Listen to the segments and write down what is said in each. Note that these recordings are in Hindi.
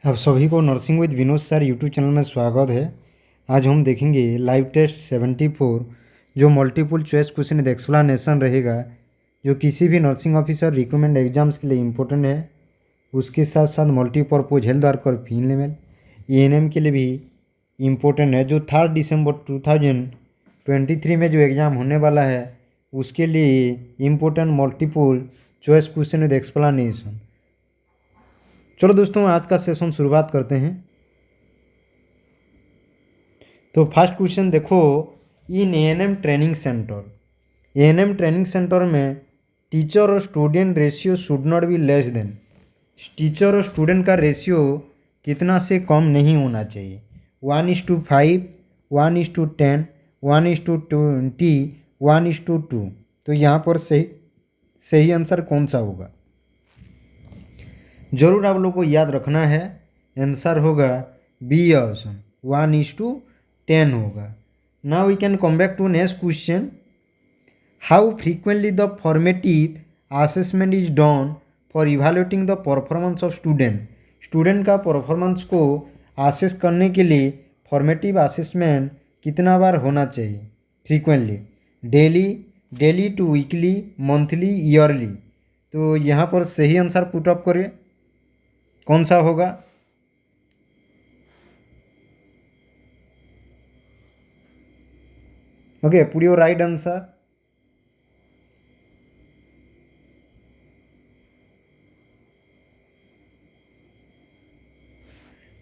आप सभी को nursing with Vinod sir YouTube channel में स्वागत है। आज हम देखेंगे लाइव टेस्ट 74 जो multiple choice question with explanation रहेगा, जो किसी भी नर्सिंग ऑफिसर रिक्रूटमेंट एग्जाम्स के लिए इम्पोर्टेंट है। उसके साथ साथ multipurpose health worker female ANM के लिए भी इम्पोर्टेंट है, जो 3 दिसंबर 2023 में जो एग्ज़ाम होने वाला है उसके लिए important multiple choice question with explanation. चलो दोस्तों, आज का सेशन शुरुआत करते हैं। तो फर्स्ट क्वेश्चन देखो, इन एएनएम ट्रेनिंग सेंटर में टीचर और student ratio should not be less than. Teacher और स्टूडेंट का रेशियो कितना से कम नहीं होना चाहिए। 1:5, 1:10, 1:20, 1:2। तो यहाँ पर सही आंसर कौन सा होगा, जरूर आप लोग को याद रखना है। आंसर होगा बी ऑप्शन, 1:10 होगा। Now we can come back to next question. How frequently the formative assessment is done for evaluating the performance of student. Student का परफॉर्मेंस को असेस करने के लिए फॉर्मेटिव असेसमेंट कितना बार होना चाहिए frequently. Daily to weekly, monthly, yearly. तो यहाँ पर सही आंसर पुट अप करिए, कौन सा होगा। Okay, put your right answer.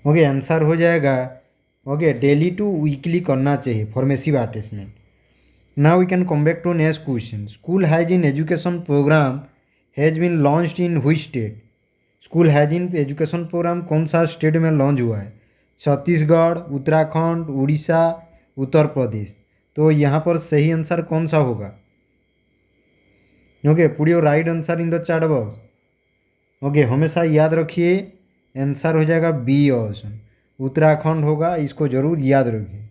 Okay, answer हो जाएगा ओके, डेली टू वीकली करना चाहिए formative assessment. Now we can come back to next question. School hygiene education programme has been launched in which state. School hygiene education programme कौन सा स्टेट में लॉन्च हुआ है। छत्तीसगढ़, उत्तराखंड, उड़ीसा, उत्तर प्रदेश। तो यहाँ पर सही आंसर कौन सा होगा। Okay, put your right answer in the chat box. Okay, हमेशा याद रखिए आंसर हो जाएगा बी ऑप्शन, उत्तराखंड होगा। इसको जरूर याद रखिए।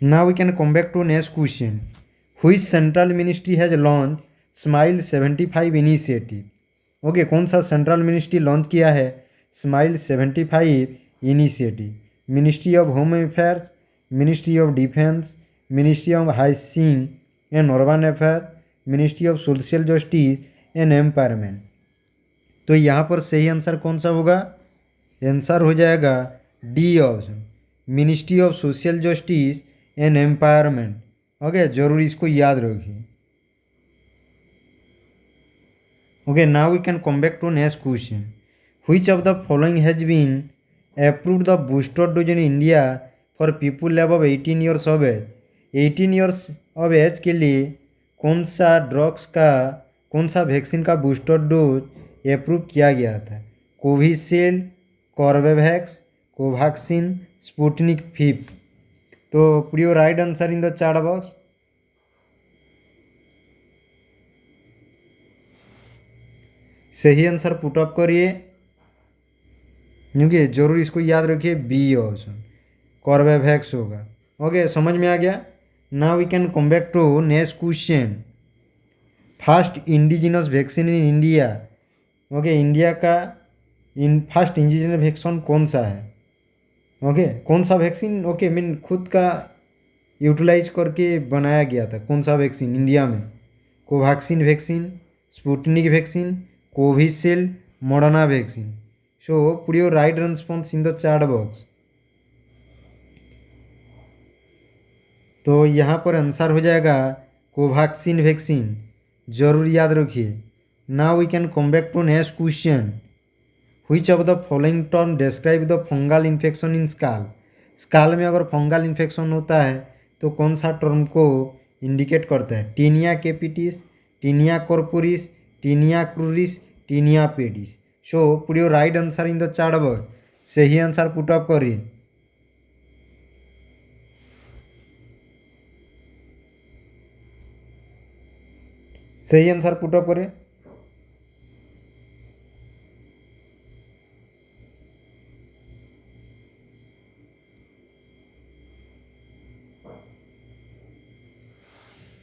Now we can come back to next question. Which central ministry has launched Smile 75 initiative? Okay, कौन सा सेंट्रल मिनिस्ट्री लॉन्च किया है smile 75 initiative. Ministry of home affairs, ministry of defence, ministry of housing and urban affair, ministry of social justice and empowerment. तो यहाँ पर सही आंसर कौन सा होगा। आंसर हो जाएगा D option, ministry of social justice and empowerment. Okay, जरूर इसको याद रखिए। Okay, now we can come back to next question. Which of the following has been approved the booster dose in India for people above 18 years of age. 18 years of age के लिए कौन सा वैक्सीन का बूस्टर डोज अप्रूव किया गया था। कोविशील्ड, कॉर्बेवैक्स, कोवैक्सीन, स्पुतनिक 5। तो put your right answer in the chat box. सही आंसर पुट अप करिए, क्योंकि जरूर इसको याद रखिए बी ऑप्शन, कॉर्बेवैक्स होगा। ओके, समझ में आ गया। Now we can come back to next question. First indigenous vaccine in India. Okay, India का फर्स्ट इंडिजिनस वैक्सीन कौन सा है। ओके, कौन सा वैक्सीन मीन खुद का यूटिलाइज करके बनाया गया था, कौन सा वैक्सीन इंडिया में। Covaxin vaccine, Sputnik vaccine, Covishield, Moderna vaccine. So put your right response in the chat box. तो यहाँ पर आंसर हो जाएगा कोवैक्सीन वैक्सीन, जरूर याद रखिए। Now we can come back to next question. Which of the following term describe the fungal infection in scalp. Scalp में अगर फंगल इन्फेक्शन होता है तो कौन सा टर्म को इंडिकेट करता है? Tinea capitis, tinea corporis, tinea cruris, tinea pedis. So put your right answer in the chat box. सही आंसर पुट अप करिए। सही आंसर पुट अप करें।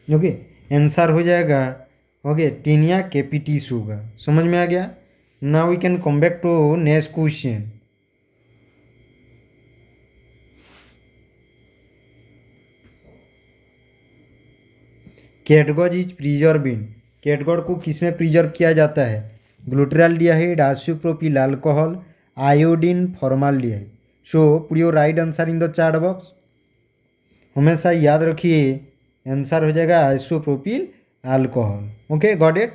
ओके, आंसर हो जाएगा ओके टीनिया कैपिटिस होगा। समझ में आ गया? Now we can come back to next question. Catgut is preserve in. Catgut को किस में प्रिजर्व किया जाता है? Glutaraldehyde, isopropyl alcohol, iodine, formaldehyde. So put your right answer in the chat box. हमेशा याद रखिए आंसर हो जाएगा isopropyl alcohol. Okay, got it.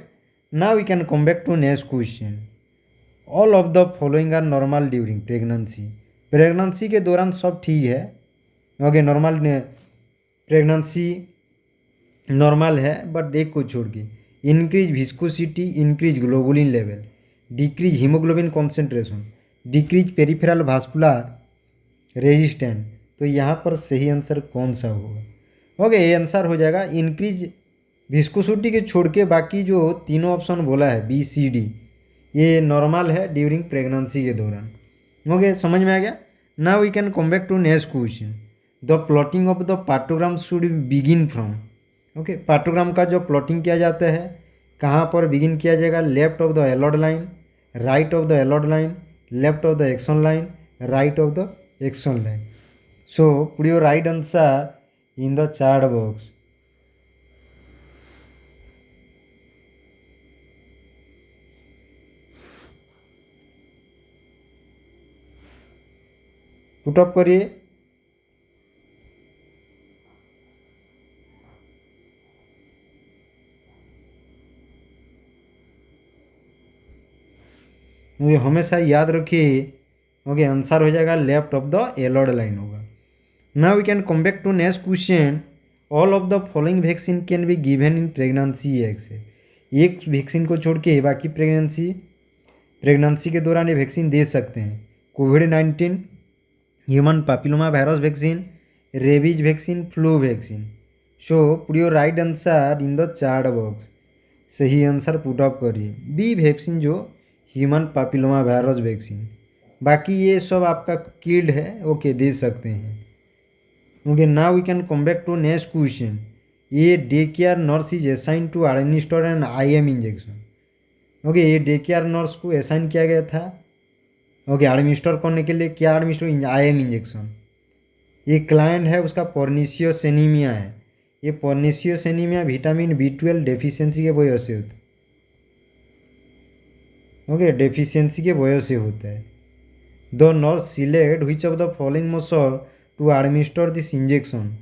Now we can come back to next question. All of the following are normal during pregnancy. Pregnancy के दौरान सब ठीक है। ओके, नॉर्मल प्रेगनेंसी नॉर्मल है, बट एक को छोड़ के increase viscosity, increase globulin level, decrease haemoglobin concentration, decrease peripheral vascular resistant. तो यहाँ पर सही आंसर कौन सा होगा? ओके, ये आंसर हो जाएगा इंक्रीज विस्कोसिटी के छोड़ के बाकी जो तीनों ऑप्शन बोला है बी सी डी ये नॉर्मल है ड्यूरिंग प्रेगनेंसी के दौरान। ओके, समझ में आ गया? Now we can come back to next question. The plotting of the partogram should begin from. Okay, partogram का जो प्लॉटिंग किया जाता है कहाँ पर बिगिन किया जाएगा? Left of the allowed line, right of the allowed line, left of the action line, right of the action line. So put your right answer in the chat box. Put up करिए। मुझे हमेशा याद रखिए ओके आंसर हो जाएगा left of the allowed line होगा। Now we can come back to next question. All of the following vaccine can be given in pregnancy except. एक वैक्सीन को छोड़ के बाकी प्रेगनेंसी के दौरान ये वैक्सीन दे सकते हैं। कोविड-19, human papilloma virus vaccine, rabies vaccine, flu vaccine. So put your right answer in the chat box. सही आंसर पुट अप करिए। बी वैक्सीन जो ह्यूमन पापिलोमा वायरस वैक्सीन, बाकी ये सब आपका किल्ड है। ओके, दे सकते हैं। Okay, now we can come back to next question. ये day care nurse is assign to administer an IM injection. Okay, ये डे केयर नर्स को असाइन किया गया था ओके एडमिनिस्टर करने के लिए क्या? Administer IM injection. ये क्लाइंट है उसका पर्निशियस एनीमिया है। ये pernicious anaemia vitamin B12 deficiency के वजह से होता है। ओके, डेफिशिएंसी के वजह से होता है। The nurse select which of the following muscle to administer this injection?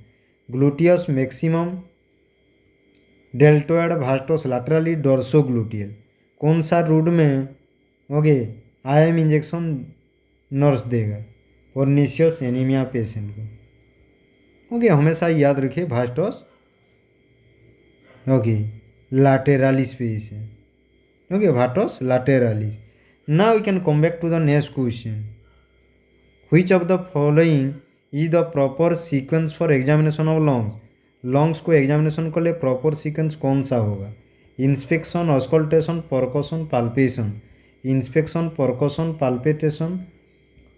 Gluteus maximum, deltoid vastus laterally, dorsogluteal. कौन सा रूट में ओके IM इंजेक्शन नर्स देगा पर्निशियस एनीमिया पेशेंट को? ओके, हमेशा याद रखिए vastus okay lateralis patient. Okay, vastus lateralis. Now we can come back to the next question. Which of the following is the proper sequence for examination of lungs? Lungs को एग्जामिनेशन के लिए प्रॉपर सीक्वेंस कौन सा होगा? Inspection, auscultation, percussion, palpation. Inspection, percussion, palpitation,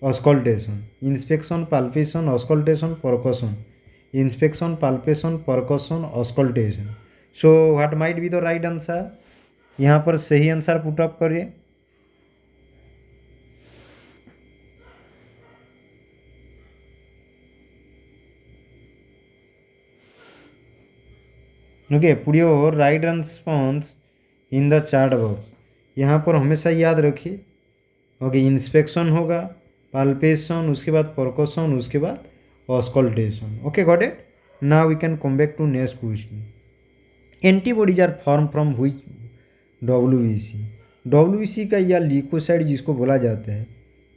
auscultation. Inspection, palpation, auscultation, percussion. Inspection, palpation, percussion, auscultation. So what might be the right answer? यहाँ पर सही आंसर पुट अप करिए। Okay, put your right response in the chat box. यहाँ पर हमेशा याद रखिए ओके इंस्पेक्शन होगा, पाल्पेशन, उसके बाद परकशन, उसके बाद auscultation. Okay, got it. Now we can come back to next question. Antibodies are form from which WBC? WBC का या ल्यूकोसाइट जिसको बोला जाता है,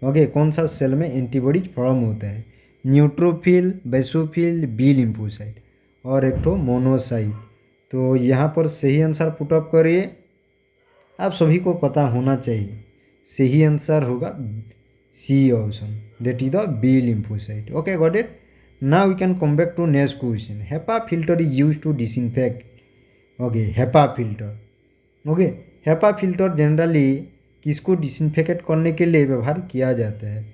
ओके, कौन सा सेल में एंटीबॉडीज फॉर्म होता है? न्यूट्रोफिल, बेसोफिल, बी लिम्फोसाइट और एक तो मोनोसाइट। तो यहाँ पर सही आंसर पुटअप करिए, आप सभी को पता होना चाहिए। सही आंसर होगा C option, that is the B lymphocyte. Okay, got it. Now we can come back to next question. HEPA filter is use to disinfect. Okay, HEPA filter. Okay, HEPA filter generally किसको डिसइंफेक्ट करने के लिए व्यवहार किया जाता है?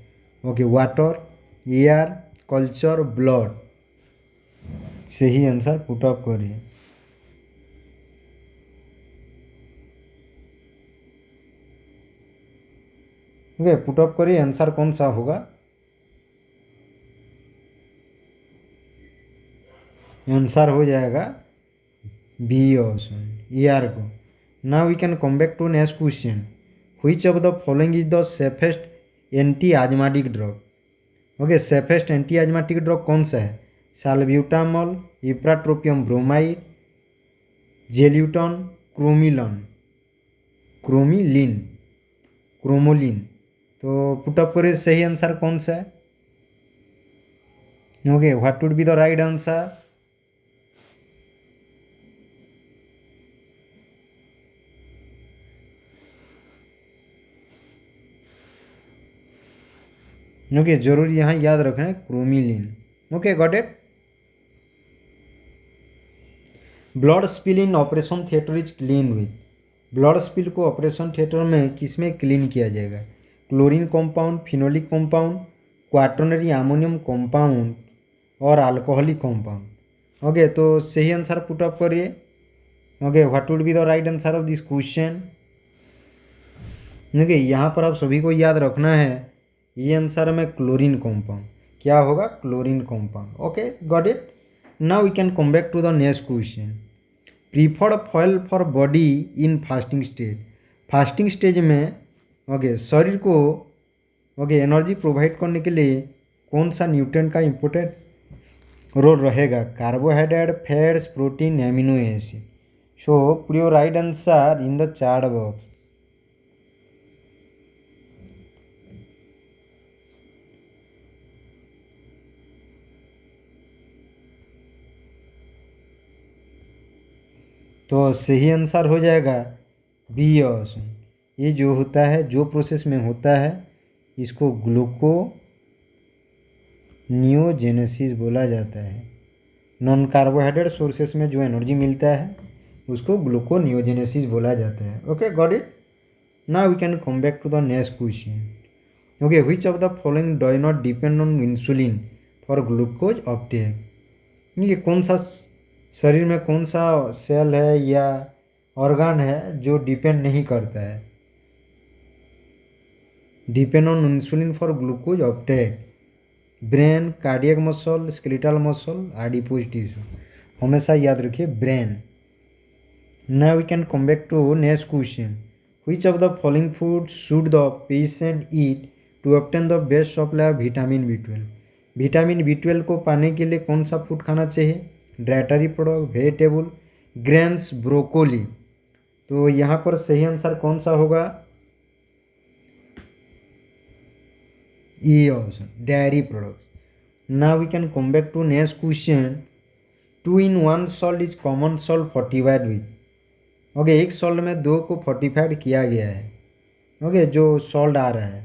Okay, water, air, culture, blood. सही आंसर पुटअप करिए। ओके, पुटअप करिए, आंसर कौन सा होगा? आंसर हो जाएगा बी ऑप्शन, एयर को। Now we can come back to next question. Which of the following is the safest anti asthmatic drug? Okay, safest anti asthmatic drug कौन सा है? Salbutamol, ipratropium bromide, zileuton, cromolyn, cromolyn, cromolyn. तो पुटअप करिए, सही आंसर कौन सा है? Okay, what would be the right answer? Okay, जरूर यहाँ याद रखना है, cromolyn. Okay, got it. Blood spill in operation theatre is clean with. Blood spill को ऑपरेशन थिएटर में किस में क्लीन किया जाएगा? Chlorine compound, phenolic compound, quaternary ammonium compound और अल्कोहलिक कंपाउंड। ओके, तो सही आंसर पुटअप करिए। Okay, what would be the right answer of this question? Okay, यहाँ पर आप सभी को याद रखना है, ये आंसर में क्लोरीन कंपाउंड। क्या होगा? Chlorine compound. Okay, got it. Now we can come back to the next question. Preferred fuel for body in fasting stage. Fasting stage में ओके शरीर को ओके एनर्जी प्रोवाइड करने के लिए कौन सा न्यूट्रिएंट का इम्पोर्टेंट रोल रहेगा? Carbohydrate, fats, protein, amino acid. So put your right answer in the chat box. तो सही आंसर हो जाएगा बी ऑप्शन। ये जो होता है, जो प्रोसेस में होता है, इसको ग्लूको नियोजेनेसिस बोला जाता है। नॉन कार्बोहाइड्रेट सोर्सेस में जो एनर्जी मिलता है उसको ग्लूको नियोजेनेसिस बोला जाता है। Okay, got it. Now we can come back to the next question. Okay, which of the following does not depend on insulin for glucose uptake. ये कौन सा शरीर में कौन सा सेल है या ऑर्गन है जो डिपेंड नहीं करता है? Depend on insulin for glucose uptake. Brain, cardiac muscle, skeletal muscle, adipose tissue. हमेशा याद रखिए brain. Now we can come back to next question. Which of the following food should the patient eat to obtain the best supply of vitamin B12। Vitamin B12 को पाने के लिए कौन सा फूड खाना चाहिए? Dietary product, vegetable, grains, broccoli. तो यहाँ पर सही आंसर कौन सा होगा? E option, dairy products. Now we can come back to next question. 2 in 1 salt is common salt fortified with. Okay, एक सॉल्ट में 2 को फोर्टिफाइड किया गया है। ओके, जो सॉल्ट आ रहा है,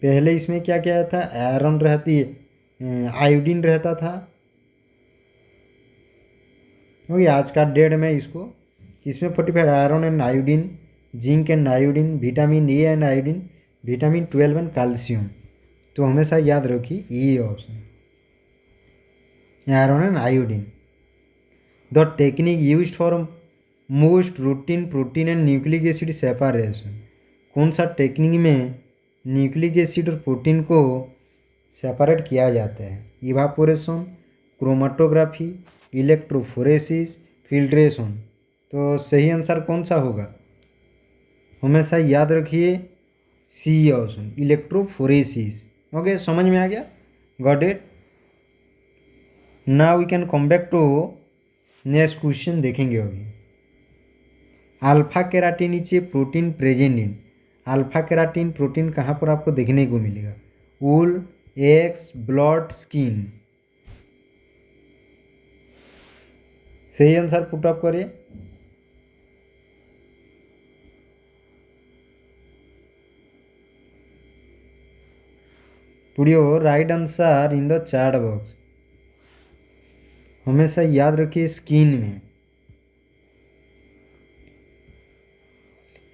पहले इसमें क्या क्या था? आयरन रहती है, आयोडीन रहता था। ओके, आज का डेट में इसको इसमें fortified iron and iodine, zinc and iodine, vitamin A and iodine, vitamin 12 and calcium. तो हमेशा याद रखिए E option, iron and iodine. The technique used for most routine protein and nucleic acid separation. कौन सा टेक्निक में न्यूक्लिक एसिड और प्रोटीन को सेपरेट किया जाता है? Evaporation, chromatography, electrophoresis, filtration. तो सही आंसर कौन सा होगा? हमेशा याद रखिए सी ऑप्शन, इलेक्ट्रोफोरेसिस। ओके, समझ में आ गया? Got it. Now we can come back to next question देखेंगे अभी। Alpha keratin is a protein present in, alpha keratin protein कहाँ पर आपको देखने को मिलेगा? Wool, eggs, blood, skin. सही आंसर पुट अप करिए। Put your right answer in the chat box. हमेशा याद रखिए स्किन में।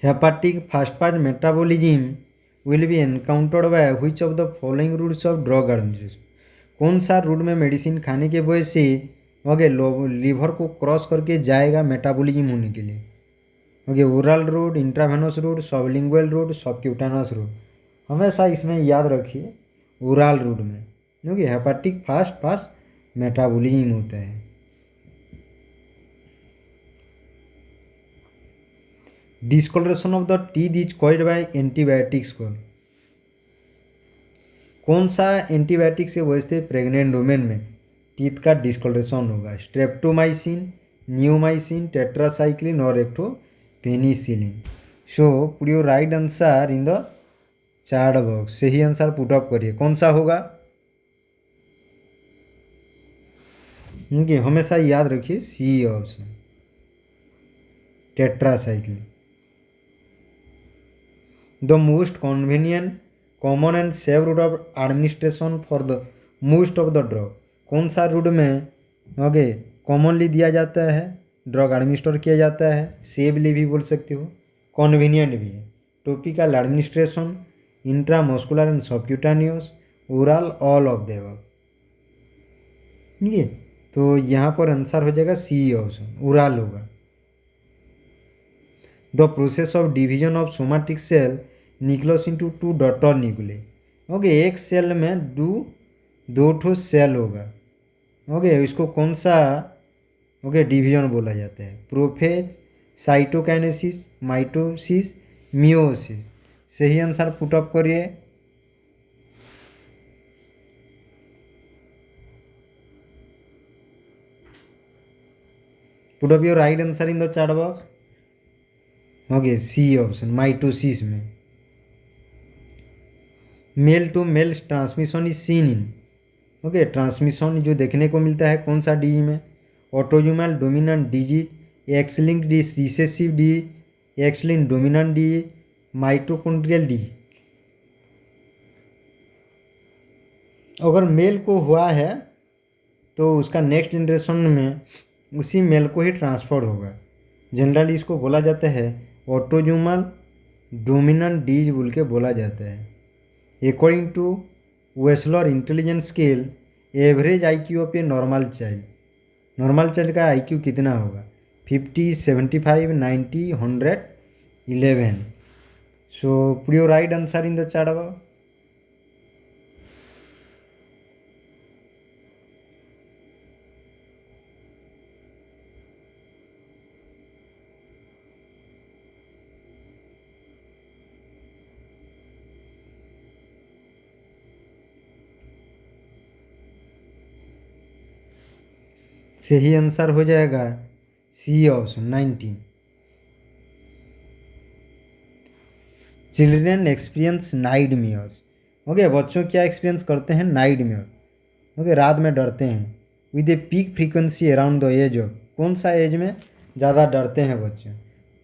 Hepatic first part metabolism will be encountered by which of the following routes of drug administration, कौन सा रूट में मेडिसिन खाने के वजह से ओके लीवर को क्रॉस करके जाएगा मेटाबॉलिज्म होने के लिए? Okay, oral route, intravenous route, sublingual route, subcutaneous route. हमेशा इसमें याद रखिए ओरल रूट में, क्योंकि हेपाटिक फास्ट फास्ट मेटाबॉलिज्म होता है। Discolouration of the teeth is called by antibiotics call, कौन सा एंटीबायोटिक से वजह से प्रेग्नेंट वुमेन में टीथ का डिस्कलरेशन होगा? स्ट्रेप्टोमाइसिन, न्यूमाइसिन, टेट्रासाइक्लिन और एक ठो penicillin. So put your right answer in the chat box. सही आंसर पुट अप करिए, कौन सा होगा? हमेशा याद रखिए C option, tetracycline. The most convenient, common and safe route of administration for the most of the drug, कौन सा रूट में ओके कॉमनली दिया जाता है, ड्रग एडमिनिस्टर किया जाता है? सेफली भी बोल सकते हो, कन्वीनियंट भी है। Topical administration, intramuscular and subcutaneous, oral, all of the above. ठीक है, तो यहाँ पर आंसर हो जाएगा सी ऑप्शन, ओरल होगा। The process of division of somatic cell nucleus into two daughter nuclei, okay एक सेल में दो ठो सेल होगा। ओके, इसको कौन सा ओके डिवीजन बोला जाता है? Prophase, cytokinesis, mitosis, meiosis. सही आंसर पुट अप करिए। Put up your right answer in the chat box. Okay, C option, mitosis में। Male to male transmission is seen in, okay transmission जो देखने को मिलता है कौन सा डिजीज में? Autosomal dominant disease, X linked disease, recessive disease, X linked dominant disease, mitochondrial disease. अगर मेल को हुआ है तो उसका नेक्स्ट जनरेशन में उसी मेल को ही ट्रांसफर होगा। जनरली इसको बोला जाता है ऑटोजोमल डोमिनेंट डिजीज बोल के बोला जाता है। According to Wechsler intelligence scale, average IQ of a normal child का आईक्यू कितना होगा? 50, 75, 90, 100, 11। So put your right answer in the chat box. सही आंसर हो जाएगा C option, 90। Children experience nightmares, okay बच्चों क्या एक्सपीरियंस करते हैं? नाइट मेयर, ओके रात में डरते हैं। With a peak frequency around the age of, कौन सा एज में ज़्यादा डरते हैं बच्चे?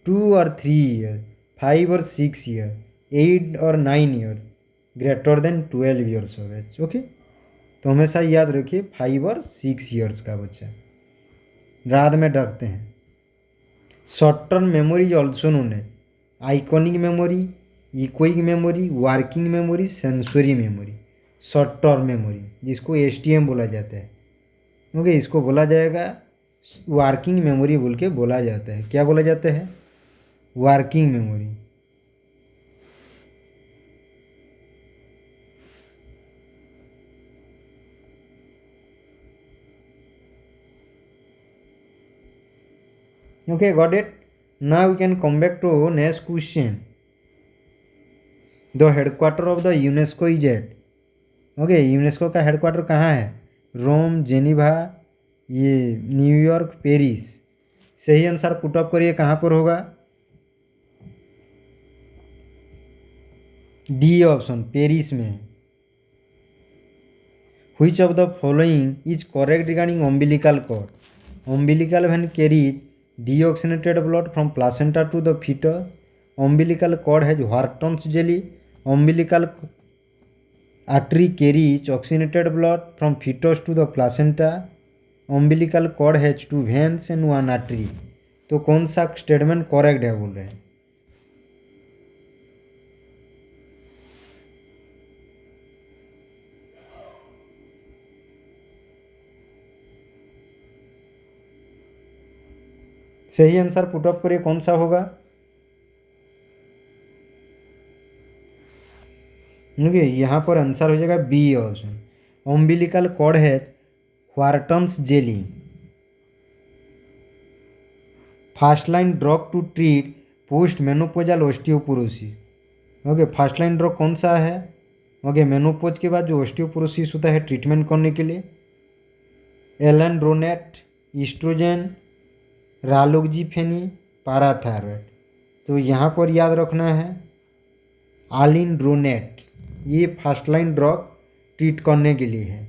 2 और 3 ईयर, 5 और 6 ईयर, 8 और 9 year, greater than 12 years of age. Okay, तो हमेशा याद रखिए 5 और 6 ईयर्स का बच्चा रात में डरते हैं। Short term memory is also known है iconic memory, echoic memory, working memory, sensory memory. Short term memory जिसको एसटीएम बोला जाता है, ओके इसको बोला जाएगा वर्किंग मेमोरी बोल के बोला जाता है। क्या बोला जाता है? Working memory. Okay, got it. Now we can come back to next question. The headquarter of the UNESCO is at, okay UNESCO का हेडक्वार्टर कहाँ है? रोम, जेनीवा, ये न्यूयॉर्क, पेरिस। सही आंसर पुट अप करिए, कहाँ पर होगा? डी ऑप्शन पेरिस में है। Which of the following is correct regarding umbilical cord? Umbilical vein carries deoxygenated blood from placenta to the fetus. Umbilical cord has Wharton's jelly. Umbilical artery carries oxygenated blood from fetus to the placenta. Umbilical cord has 2 veins and 1 artery. तो कौन सा स्टेटमेंट करेक्ट है बोल रहे हैं? सही आंसर पुटअप करिए, कौन सा होगा? देखिए यहाँ पर आंसर हो जाएगा बी ऑप्शन। अम्बिलिकल कॉर्ड है Wharton's jelly. First line drug to treat post menopausal osteoporosis. Okay, first line drug कौन सा है? ओके, मेनोपोज के बाद जो ऑस्टियोपोरोसिस होता है ट्रीटमेंट करने के लिए एलेंड्रोनेट, ईस्ट्रोजन, रालोक्सिफेनी, पैराथायरॉयड। तो यहाँ पर याद रखना है आलिंड्रोनेट, ये फर्स्ट लाइन ड्रग ट्रीट करने के लिए है।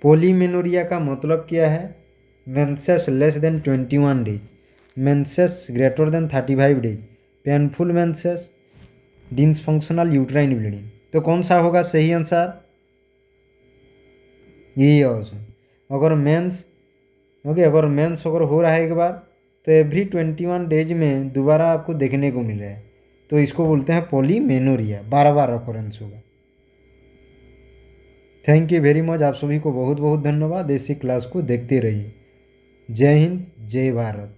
पॉलीमेनोरिया का मतलब क्या है? Menses less than 21 days, menses greater than 35 days, painful menses, dysfunctional uterine bleeding. तो कौन सा होगा सही आंसर? यही ऑप्शन। अगर मेंस अगर मेंस हो रहा है एक बार, तो एवरी 21 डेज में दोबारा आपको देखने को मिल रहा है, तो इसको बोलते हैं पॉलीमेनोरिया, बार बार ऑकरेंस होगा। थैंक यू वेरी मच, आप सभी को बहुत बहुत धन्यवाद। ऐसी क्लास को देखते रहिए। जय हिंद, जय भारत।